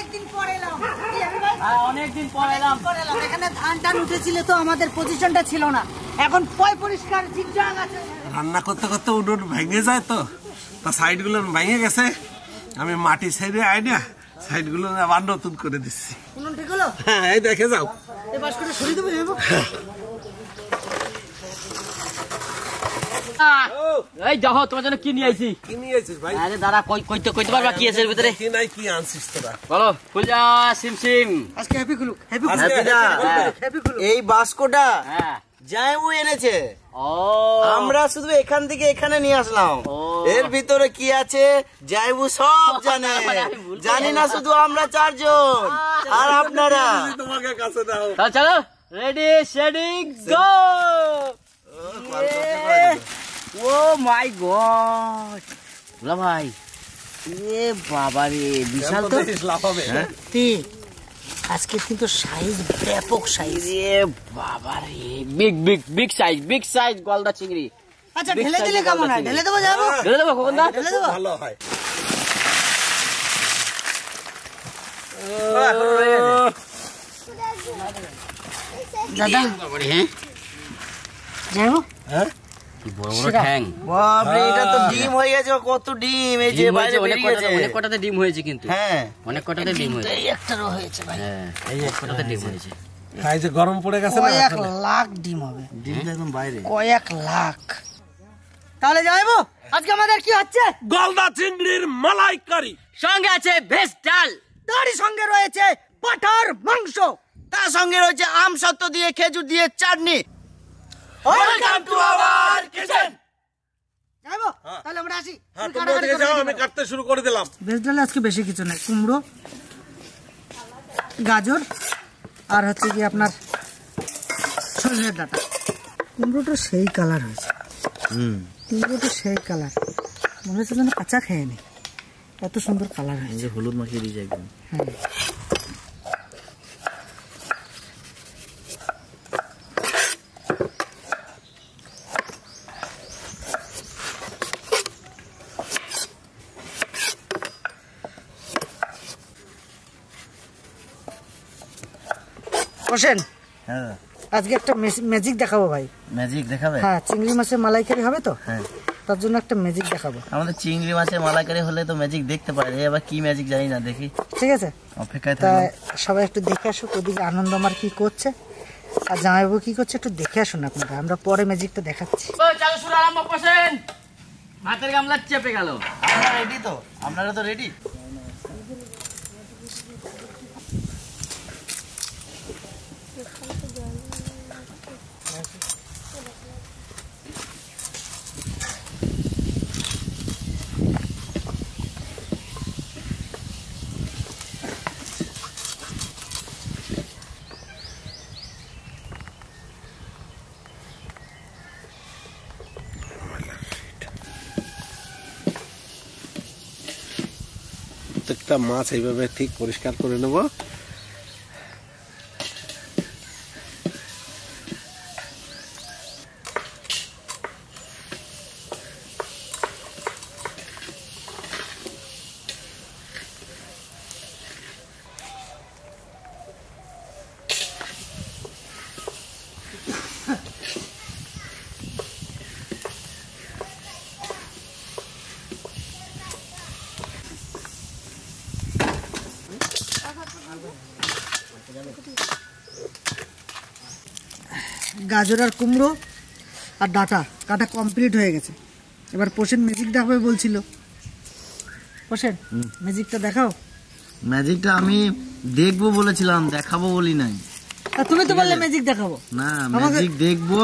অনেকদিন পর এলাম। এখানে ধান টান উঠেছিল তো আমাদের পজিশনটা ছিল না, এখন পরিষ্কার ঠিকঠাক আছে। রান্না করতে করতে উঠোন ভেঙে যায় তো, তা সাইড গুলো ভেঙে গেছে, আমি মাটি ছেড়ে আইনা সাইড গুলো আবার নতুন করে দিচ্ছি। ঠিক হলো? হ্যাঁ, এই দেখে যাও। এবার করে সরিয়ে দেবো। এই দেখো তোমার জন্য কি নিয়ে আইছি। কি নিয়ে আইছিস ভাই? আরে দাঁড়া, কইতে পারবা কি আছে এর ভিতরে? কি নাই, কি আনছিস তোরা? বলো। ফুলজা সিমসিম আজকে হ্যাপি খুলুক। এই বাস্কটা হ্যাঁ জায়বু এনেছে। ও আমরা শুধু এখান থেকে এখানে নিয়ে আসলাম। এর ভিতরে কি আছে জায়বু সব জানে, জানি না শুধু আমরা চারজন আর আপনারা। তোমাকে কাছে দাও। চলো চলো, রেডি সেডি গো। ও মাই গড বলা ভাই, এ বাবা রে, বিশাল তো। আজকে কিন্তু সাইজ ব্যাপক সাইজ। এ বাবা রে, বিগ সাইজ গলদা চিংড়ি। আচ্ছা ঢেলে দিলে কেমন হয়? ঢেলে দেবো, যাবো ঢেলে দেবো খোকনদা, ঢেলে দেবো। ভালো হয়। দাদা যাবো। হ্যাঁ, কি বড় বড় ঠ্যাং। বাপরে, এটা তো ডিম হয়ে গেছে। কত ডিম! এই যে বাইরে অনেক বেরিয়ে গেছে। কটাতে ডিম হয়েছে কিন্তু। হ্যাঁ, অনেক কটাতে ডিম হয়েছে। এই একটারও হয়েছে ভাই। হ্যাঁ, এই এক কটাতে ডিম হয়েছে। এই যে গরম পড়ে গেছে না, কয়েক লাখ ডিম হবে। ডিমটা একদম বাইরে। কয়েক লাখ। তাহলে যাইবো। আজকে আমাদের কি হচ্ছে? গলদা চিংড়ির মালাইকারি, সঙ্গে আছে ভেজ ডাল, তারই সঙ্গে রয়েছে পাঠার মাংস, তার সঙ্গে রয়েছে আম সত্ত্ব দিয়ে, খেজুর দিয়ে চাটনি। Welcome to our kitchen. যাইবো। তাহলে আমরা আসি। হ্যাঁ, তোমরা ওদিকে যাও, আমি কাটতে শুরু করে দিলাম। ভেজ ডালে আজকে বেশি কিছু নাই, কুমড়ো, গাজর আর হচ্ছে কি আপনার সজনের ডাঁটা। কুমড়োটা সেই কালার হয়েছে। কুমড়োটা সেই কালার, মনে হচ্ছে যেন কাঁচা খেয়ে নি, এত সুন্দর কালার হয়েছে। হলুদ মাখিয়ে দিয়েছে একদম। হ্যাঁ, বসেন। হ্যাঁ, আজকে একটা ম্যাজিক দেখাবো ভাই। ম্যাজিক দেখাবে? হ্যাঁ, চিংড়ি মাছের মালাইকারি হবে তো, হ্যাঁ, তার জন্য একটা ম্যাজিক দেখাবো। আমাদের চিংড়ি মাছের মালাইকারি হলে তো ম্যাজিক দেখতে পারে, এবার কি ম্যাজিক জানি না, দেখি। ঠিক আছে, অপেক্ষায় তা থাকো। সবাই একটু দেখে আসুক ওদিকে আনন্দমার কি করছে আর জামাইবাবু কি করছে, একটু দেখে আসুন আপনারা। আমরা পরে ম্যাজিকটা দেখাচ্ছি। চালু শুরু আরম্ভ করছেন। ভাতের গামলা চেপে গেল। আপনারা রেডি তো? আপনারা তো রেডি? প্রত্যেকটা মাছ এইভাবে ঠিক পরিষ্কার করে নেব। গাজর আর কুমড়ো আর ডাঁটা কাটা কমপ্লিট হয়ে গেছে। এবার পোষেন ম্যাজিক দেখাবে বলছিল। পোষেন ম্যাজিকটা দেখাও। ম্যাজিকটা আমি দেখবো বলেছিলাম, দেখাবো বলি নাই। তুমি তো বললে ম্যাজিক দেখাবো। না, ম্যাজিক দেখবো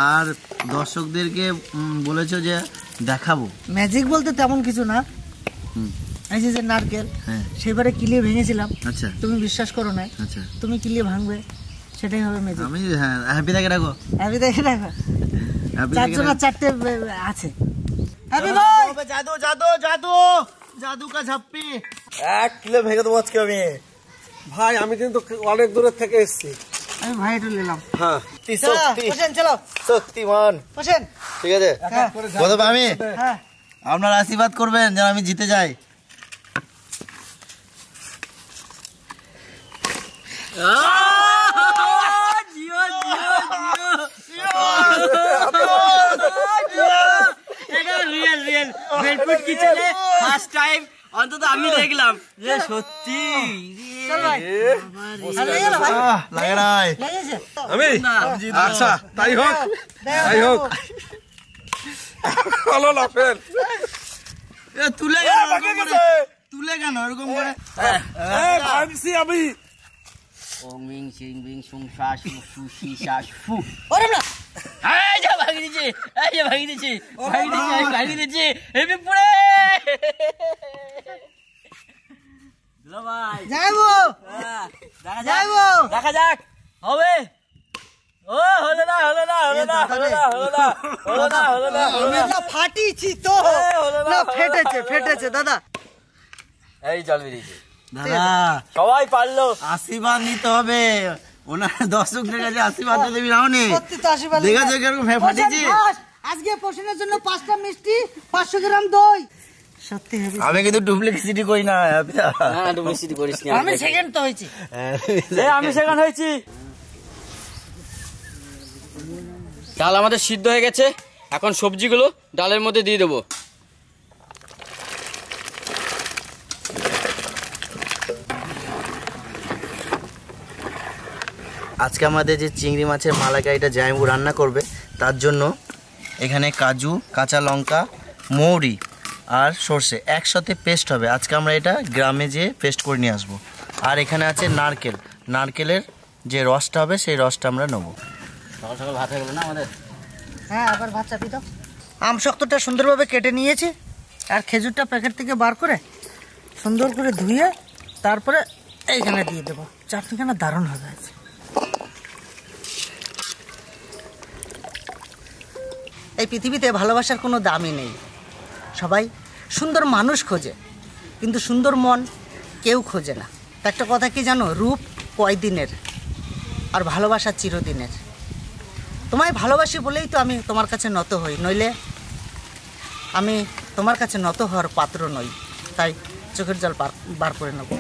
আর দর্শকদেরকে বলেছো যে দেখাবো। ম্যাজিক বলতে তেমন কিছু না, এই যে নারকেল সেবারে কিলিয়ে ভেঙেছিলাম। আচ্ছা, তুমি বিশ্বাস করো না। আচ্ছা, তুমি কিলিয়ে ভাঙবে, সেটাই হবে ম্যাজিক। আমি হ্যাঁ, হ্যাপি দেখে রাখো। হ্যাপি দেখে রাখো। চারজন আর চারটে আছে। হ্যাপি ভাই, জাদু জাদু জাদু জাদু কা ঝাপ্পি 1 কিলো ভেঙে দেবো আজকে আমি। ভাই আমি কিন্তু অনেক দূরের থেকে এসেছি। আমি ভাই একটু নিলাম। হ্যাঁ, চলো শক্তিমান। ঠিক আছে, প্রথমে আমি, হ্যাঁ আপনার আশীর্বাদ করবেন যেন আমি জিতে যাই। অন্তত আমি দেখলাম যে সত্যি আমি আচ্ছা তাই হোক তাই হোক ভালো না ফের তুলে তুলে কেন এরকম করে ভাবছি আমি ওং মিং সিং বিং সুং সা সু সু শি সা ফু ওরে না এই যে ভাগি দিছি ভাগি দিছি এমনি পুরে লো ভাই যাইবো দেখা যাক হবে ও হলো না ফাটিছি তো না ফেটেছে দাদা এই জল বেরিয়েছে দাদা সবাই পারলো আশীর্বাদ নিতে হবে ওনার দর্শকদের কাছে আশীর্বাদ দেবি নাও নে সত্যি তো আশীর্বাদ দেখেছো কিরকম ফাটিছি আজকে পোষণের জন্য 5টা মিষ্টি 500 গ্রাম দই সত্যি হবে আমি কিন্তু ডুপ্লিকেসিটি করি না না ডুপ্লিসিটি করিস না আমি সেকেন্ড তো হয়েছি আমি সেকেন্ড হয়েছি ডাল আমাদের সিদ্ধ হয়ে গেছে এখন সবজিগুলো ডালের মধ্যে দিয়ে দেবো আজকে আমাদের যে চিংড়ি মাছের মালাইকারিটা জামাইবাবু রান্না করবে তার জন্য এখানে কাজু কাঁচা লঙ্কা মৌরি আর সর্ষে একসাথে পেস্ট হবে আজকে আমরা এটা গ্রামে যেয়ে পেস্ট করে নিয়ে আসবো আর এখানে আছে নারকেলের যে রসটা হবে সেই রসটা আমরা নেবো সকাল সকাল ভাত হয়ে গেল না আমাদের হ্যাঁ আবার ভাত চাপি দাও আম শক্তটা সুন্দরভাবে কেটে নিয়েছি আর খেজুরটা প্যাকেট থেকে বার করে সুন্দর করে ধুয়ে তারপরে এইখানে দিয়ে দেবো চাটনিখানা দারুণ হবে আছে এই পৃথিবীতে ভালোবাসার কোনো দামই নেই সবাই সুন্দর মানুষ খোঁজে কিন্তু সুন্দর মন কেউ খোঁজে না একটা কথা কি জানো রূপ কয়দিনের আর ভালোবাসা চিরদিনের তোমায় ভালোবাসি বলেই তো আমি তোমার কাছে নত হই নইলে আমি তোমার কাছে নত হওয়ার পাত্র নই তাই চোখের জল বার করে নেব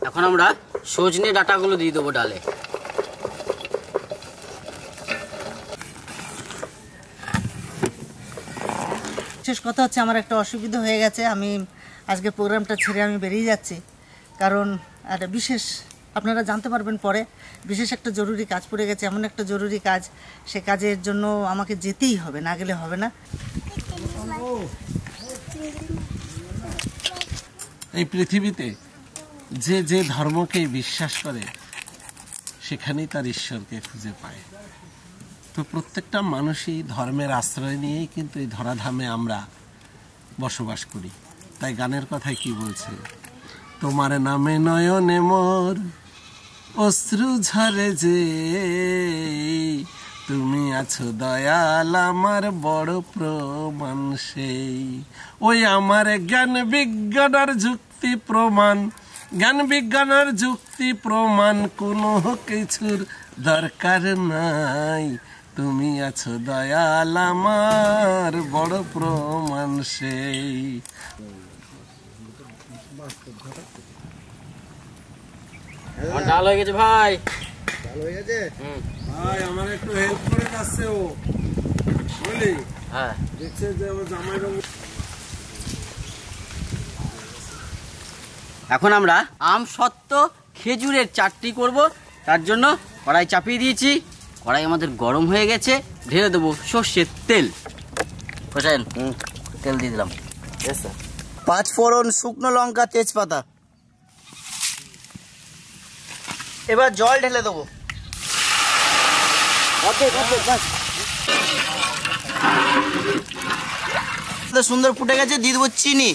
এখন আমরা সজনে ডাঁটাগুলো দিয়ে দেবো ডালে শেষ কথা হচ্ছে আমার একটা অসুবিধা হয়ে গেছে আমি আজকে প্রোগ্রামটা ছেড়ে আমি বেরিয়ে যাচ্ছি কারণ একটা বিশেষ আপনারা জানতে পারবেন পরে বিশেষ একটা জরুরি কাজ পড়ে গেছে এমন একটা জরুরি কাজ সে কাজের জন্য আমাকে যেতেই হবে না গেলে হবে না এই পৃথিবীতে যে যে ধর্মকে বিশ্বাস করে সেখানেই তার ঈশ্বরকে খুঁজে পায় তো প্রত্যেকটা মানুষই ধর্মের আশ্রয় নিয়েই কিন্তু এই ধরাধামে আমরা বসবাস করি তাই গানের কথায় কি বলছে তোমার নামে নয়নে মোর অশ্রু ঝরে যে তুমি আছো দয়াল আমার বড় প্রমাণ সেই ওই আমার জ্ঞান বিজ্ঞানের যুক্তি প্রমাণ কোনো কিছুর দরকার নাই তুমি আছো দয়াল আমার বড় প্রমাণ সেই ডাল হয়ে গেছে ভাই ভাই আমার একটু হেল্প করে যাচ্ছে ও বুঝলি হ্যাঁ দেখছে যে আমার জামাইবাবু এখন আমরা আম সত্ত্ব খেজুরের চাটনি করব তার জন্য কড়াই চাপিয়ে দিয়েছি কড়াই আমাদের গরম হয়ে গেছে ঢেলে দেবো সর্ষের তেল কোথায় তেল দিয়ে দিলাম 5 ফোড়ন শুকনো লঙ্কা তেজপাতা এবার জল ঢেলে দেবো সুন্দর ফুটে গেছে দিয়ে দেবো চিনি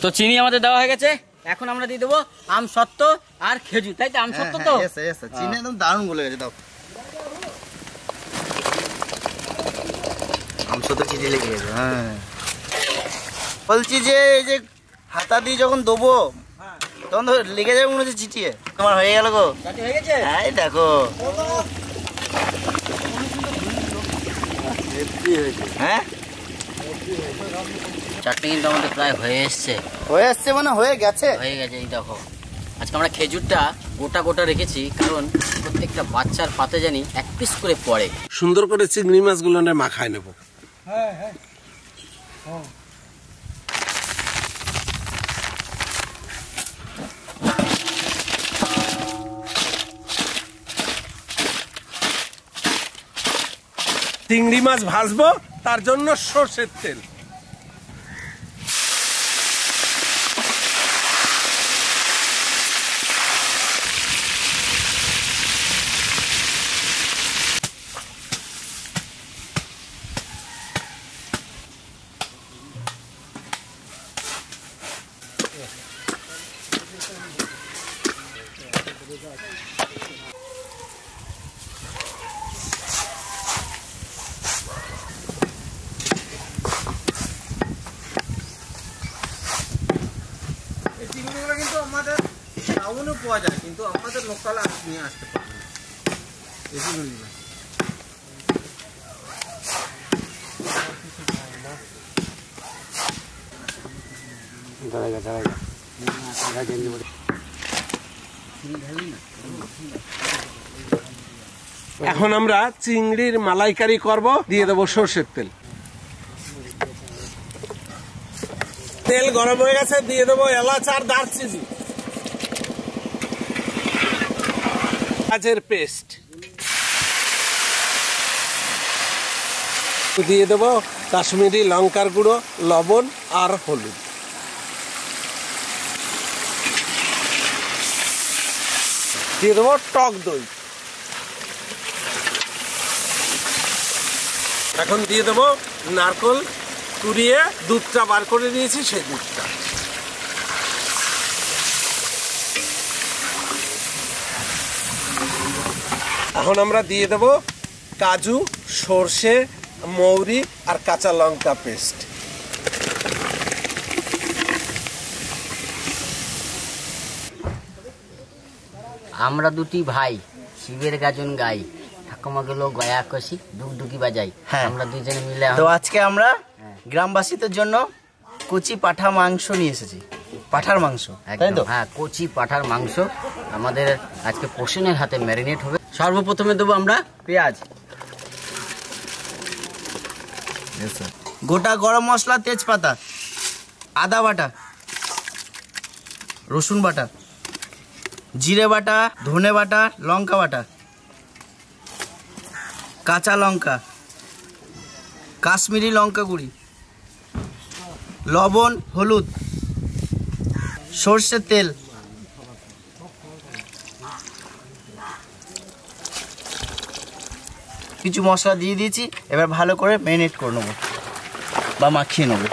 তো চিনি আমাদের দেওয়া হয়ে গেছে এখন আমরা দিয়ে দেবো আম সত্ত্ব আর খেজুর তাই তো আম সত্ত্ব তো চিনি একদম দারুণ গলে গেছে দাও আম সত্ত্ব চিনি লেগে গেছে হ্যাঁ বলছি যে এই যে হাতা দিয়ে যখন দেবো তখন তো লেগে যাবে মনে হচ্ছে চিটিয়ে। তোমার হয়ে গেল গো? হয়ে গেছে। হ্যাঁ দেখো হ্যাঁ চাটনি কিন্তু আমাদের প্রায় হয়ে এসছে। হয়ে আসছে মানে হয়ে গেছে। হয়ে গেছে, এই দেখো। আজকে আমরা খেজুরটা গোটা গোটা রেখেছি, কারণ প্রত্যেকটা বাচ্চার পাতে জানি 1 পিস করে পড়ে। সুন্দর করে চিংড়ি মাছগুলো মাখায় নেব। চিংড়ি মাছ ভাজবো, তার জন্য সরষের তেল। চিংড়িগুলো কিন্তু আমাদের টাউনে পাওয়া যায়, কিন্তু আমাদের লোকালে নিয়ে আসতে পারবে না। এখন আমরা চিংড়ির মালাইকারি করব। দিয়ে দেবো সরষের তেল। তেল গরম হয়ে গেছে, দিয়ে দেবো এলাচ আর দারচিনি, পেঁয়াজের পেস্ট, দিয়ে দেবো কাশ্মীরি লঙ্কার গুঁড়ো, লবণ আর হলুদ। দিয়ে দেবো টক দই। এখন দিয়ে দেবো নারকেল কুড়িয়ে দুধটা বার করে নিয়েছি, সেই দুধটা। এখন আমরা দিয়ে দেবো কাজু, সর্ষে, মৌরি আর কাঁচা লঙ্কা পেস্ট। আমরা দুটি ভাই, শিবের গাজন গাই, ঠাকুমা গেল গয়া কষি, ডুগডুগি বাজাই। হ্যাঁ। আমরা দুজনে মিলে তো আজকে আমরা গ্রামবাসীদের জন্য কচি পাঠা মাংস নিয়ে এসেছি। পাঠার মাংস, তাই তো? হ্যাঁ, কচি পাঠার মাংস আমাদের আজকে পোষণের হাতে ম্যারিনেট হবে। সর্বপ্রথমে দেবো আমরা পেঁয়াজ, গোটা গরম মশলা, তেজপাতা, আদা বাটা, রসুন বাটা, জিরে বাটা, ধনে বাটা, লঙ্কা বাটা, কাঁচা লঙ্কা, কাশ্মীরি লঙ্কা গুঁড়ি, লবণ, হলুদ, সর্ষের তেল, কিছু মশলা দিয়ে দিয়েছি। এবার ভালো করে ম্যারিনেট করে নেবো বা মাখিয়ে নেবো।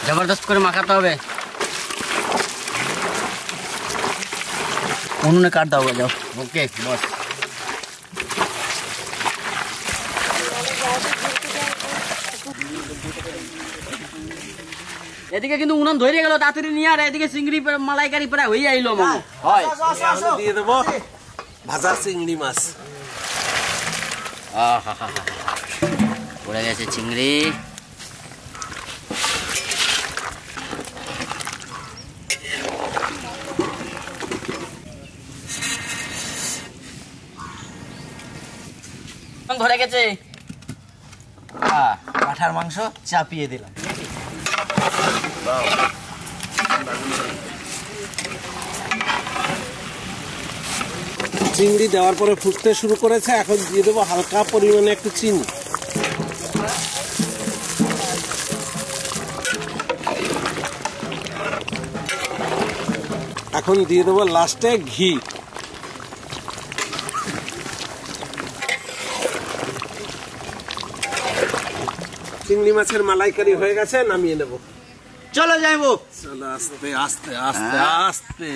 জবরদস্ত করে মাখাতে হবে। উনুনে কাট দাও, যাও। ওকে বস। এদিকে কিন্তু উনান ধরে গেল, তাড়াতাড়ি নিয়ে। আর এদিকে চিংড়ি মালাইকারি প্রায় হয়ে আইলো। হয় দিয়ে দেবো ভাজা চিংড়ি মাছ। পড়ে গেছে চিংড়ি। ধরে গেছে। পাঠার মাংস চাপিয়ে দিলাম। চিংড়ি দেওয়ার পরে ফুটতে শুরু করেছে। এখন দিয়ে দেবো হালকা পরিমাণে একটু চিনি। এখন দিয়ে দেবো লাস্টে ঘি। চিংড়ি মাছের মালাইকারি হয়ে গেছে, নামিয়ে নেব। চলো যাইবো। চলো আস্তে আস্তে আস্তে আস্তে।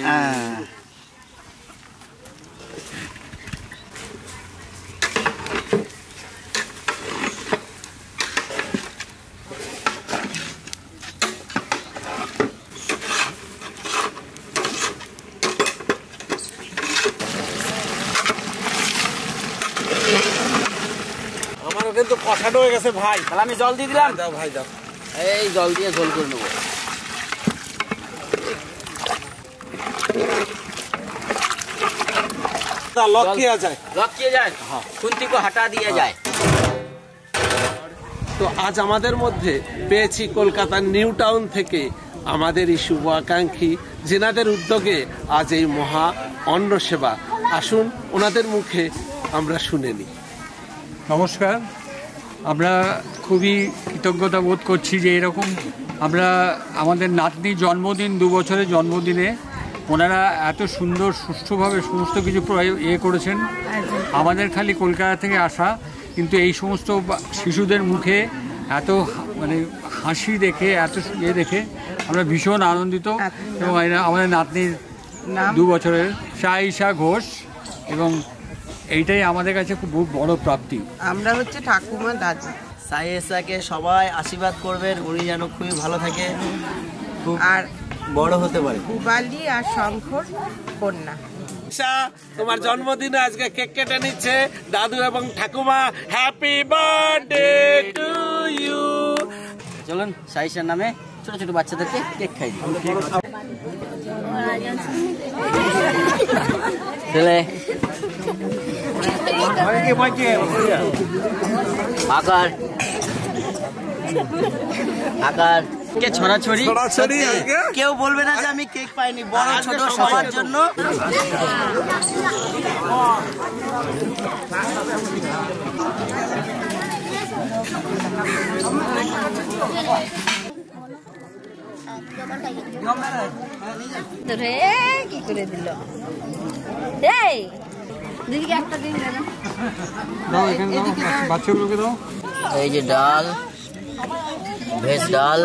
কষানো হয়ে গেছে ভাই। তাহলে আমি জল দিয়ে দিলাম। দাও ভাই দাও। এই জল দিয়ে ঝোল করে নেবো। লক কিয়া যায়, লক কিয়া যায়, খুন্তি কো হটা দিয়া যায়। তো আজ আমাদের মধ্যে পেয়েছি কলকাতার নিউ টাউন থেকে আমাদের এই শুভাকাঙ্ক্ষী, যেনাদের উদ্যোগে আজ এই মহা অন্ন সেবা। আসুন ওনাদের মুখে আমরা শুনে নিই। নমস্কার, আমরা খুবই কৃতজ্ঞতা বোধ করছি যে এরকম আমরা আমাদের নাতনির জন্মদিন, 2 বছরের জন্মদিনে ওনারা এত সুন্দর সুষ্ঠুভাবে সমস্ত কিছু করেছেন। আমাদের খালি কলকাতা থেকে আসা, কিন্তু এই সমস্ত শিশুদের মুখে এত মানে হাসি দেখে, এত দেখে আমরা ভীষণ আনন্দিত। এবং আমাদের নাতনির 2 বছরের সাইশা ঘোষ, এবং এইটাই আমাদের কাছে খুব বড় প্রাপ্তি। আমরা হচ্ছে ঠাকুমা দাদি। সাইয়েসাকে সবাই আশীর্বাদ করবেন, উনি যেন খুবই ভালো থাকে, খুব আর বড় হতে পারে। পুবালি আর শঙ্কর কন্যা। তোমার জন্মদিনে আজকে কেক কেটে নিচ্ছে দাদু এবং ঠাকুমা। Happy birthday to you. চলুন সাইশার নামে ছোট ছোট বাচ্চাদেরকে কেক খাই দিই। ছেলে আকার আকার কে ছড়াছড়ি, কেউ বলবে না যে আমি কেক পাইনি, বড় ছোট সবার জন্য। কি করে দিল? এই দিদিকে একটা দিন বাচ্চাগুলোকে দাও। এই যে ডাল, ভেজ ডাল,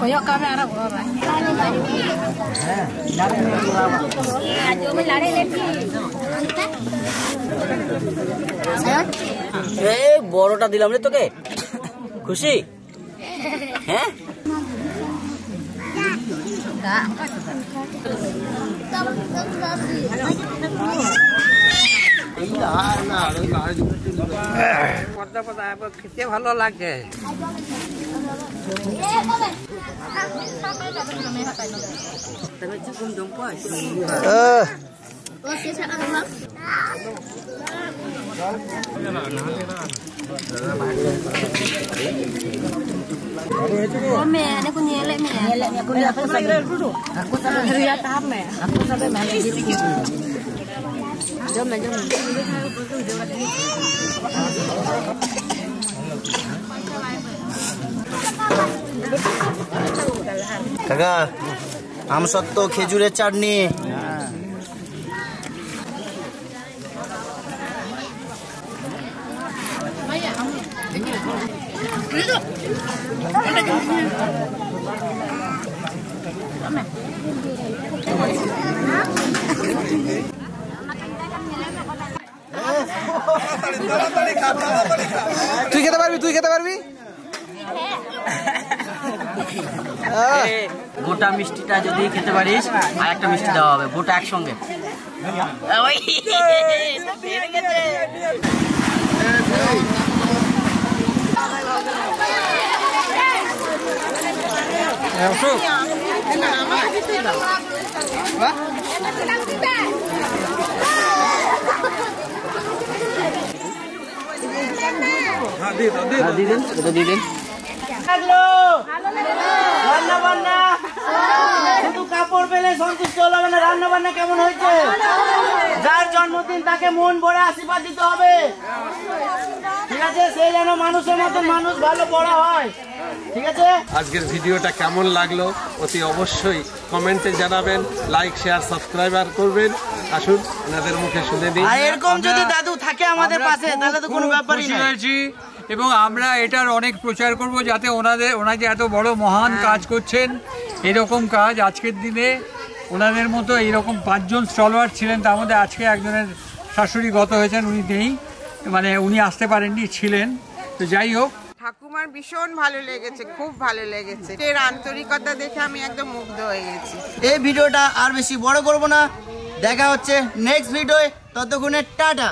koyok kami arah orang. এই বড়টা দিলাম রে তোকে, খুশি? হ্যাঁ খেতে ভালো লাগে। Aku nyelek aku lihat aku sampai dulu. Aku sampai lihat tahap nih. Aku sampai mana gitu. Jom. কাকা, আমসত্ত্ব, খেজুরের চাটনি। তুই খেতে পারবি? গোটা মিষ্টিটা যদি খেতে পারিস আর একটা মিষ্টি দেওয়া হবে, গোটা একসঙ্গে। দিদিন রান্না বান্না শুধু কাপড় পেলে সন্তুষ্ট হলো না, রান্না বান্না কেমন হয়েছে? যার জন্মদিন তাকে মন ভরে আশীর্বাদ দিতে হবে, ঠিক আছে? সেই যেন মানুষের মতন মানুষ ভালো বড় হয়, ঠিক আছে? আজকের ভিডিওটা কেমন লাগলো অতি অবশ্যই কমেন্টে জানাবেন, লাইক শেয়ার সাবস্ক্রাইবার করবেন। আসুন ওনাদের মুখে শুনে দিই। আর এরকম যদি দাদু থাকে আমাদের পাশে তাহলে তো কোনো ব্যাপারই না। এবং আমরা এটার অনেক প্রচার করব, যাতে ওনারা যে এত বড় মহান কাজ করছেন, এরকম কাজ আজকের দিনে ওনাদের মতো এইরকম 5 জন স্টলওয়ার্ড ছিলেন, তার মধ্যে আজকে একজনের শাশুড়ি গত হয়েছেন, উনি নেই, মানে উনি আসতে পারেননি, ছিলেন। তো যাই হোক, ঠাকুমা ঠাকুমার ভীষণ ভালো লেগেছে, খুব ভালো লেগেছে। এর আন্তরিকতা দেখে আমি একদম মুগ্ধ হয়ে গেছি। এই ভিডিওটা আর বেশি বড় করব না, দেখা হচ্ছে নেক্সট ভিডিওয়ে, ততক্ষণে টাটা।